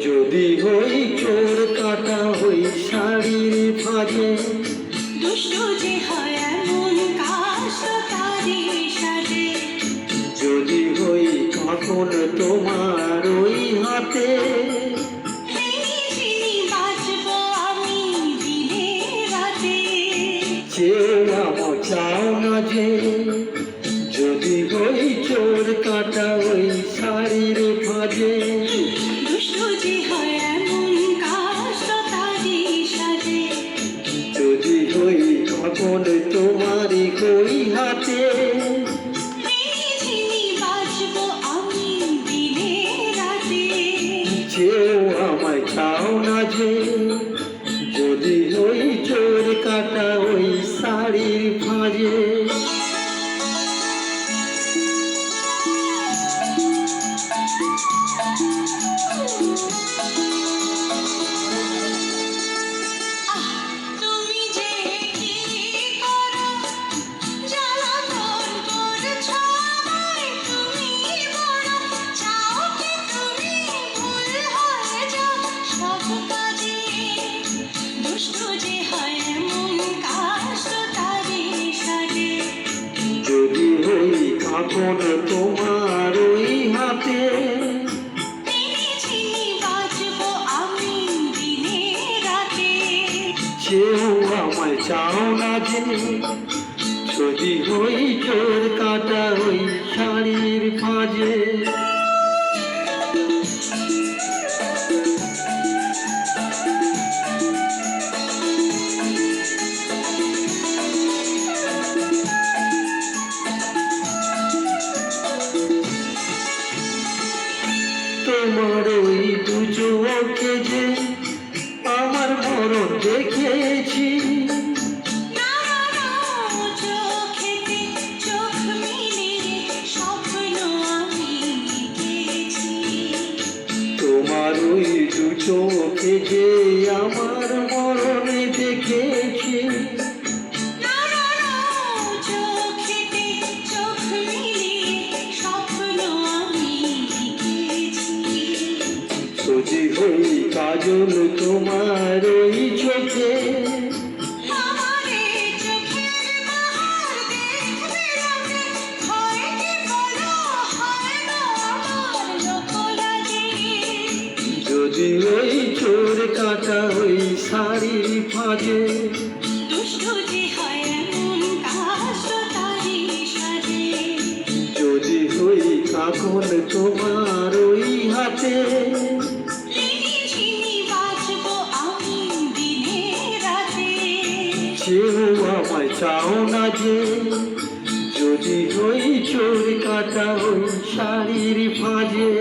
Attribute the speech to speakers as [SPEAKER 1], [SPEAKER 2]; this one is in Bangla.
[SPEAKER 1] যদি হই চোর কাটা হই শাড়ির ফাঁজে,
[SPEAKER 2] দুষ্টু যে হয় এমন কাজ তারই সাজে।
[SPEAKER 1] যদি হই কাঁকন তোমার ওই হাতে,
[SPEAKER 2] বাঁচবো আমি দিনে রাতে।
[SPEAKER 1] চেয়ে আমার চাও না যে, যদি হই চোর কাটা ওই শাড়ির ফাঁজে।
[SPEAKER 2] দুষ্টু যে হয় এমন কাজ তারই সাজে।
[SPEAKER 1] যদি হই কাঁকন তোমারই ওই হাতে,
[SPEAKER 2] বাঁচবো আমি দিনে রাতে।
[SPEAKER 1] চেয়েও আমায় চাও না যে, যদি হই চোর কাটা ওই শাড়ির ফাঁজে।
[SPEAKER 2] তুমি যে কি করো জ্বালাতন করছো আমায়, তুমি বড় চাও কি তুমি ভুল হয়ে যাও সব কাজে। দুষ্টু যে হয় এমন কাজ তারই সাজে।
[SPEAKER 1] যদি হই কাঁকন তোমার ওই হাতে,
[SPEAKER 2] বাঁচবো আমি দিনে রাতে।
[SPEAKER 1] চেয়েও আমায় চাও না যে, যদি হই চোর কাটা ওই শাড়ির ফাঁজে। তোমার ওই দু চোখে যে আমার মরণ দেখেছি,
[SPEAKER 2] চোখেতে চোখ মিলিয়ে স্বপ্ন আমি দেখেছি।
[SPEAKER 1] তোমার ওই দু চোখে যে আমার মরণ দেখেছি।
[SPEAKER 2] চোখেতে চোখ মিলিয়ে স্বপ্ন আমি দেখেছি।
[SPEAKER 1] যদি হই কাজল তোমার ওই চোখে,
[SPEAKER 2] আমারে চোখের বাহার দেখবে লোকে, হয় কি বলো হয় না আমার লোকলাজে।
[SPEAKER 1] যদি ওই চোর কাটা ওই শাড়ির ফাঁজে।
[SPEAKER 2] দুষ্টু যে হয় এমন কাজ তারই সাজে।
[SPEAKER 1] যদি হই কাঁকন তোমার ওই হাতে,
[SPEAKER 2] বাঁচবো আমি দিনে রাতে।
[SPEAKER 1] চেয়েও আমায় চাও না যে, যদি হই চোর কাটা ওই শাড়ির ফাঁজে।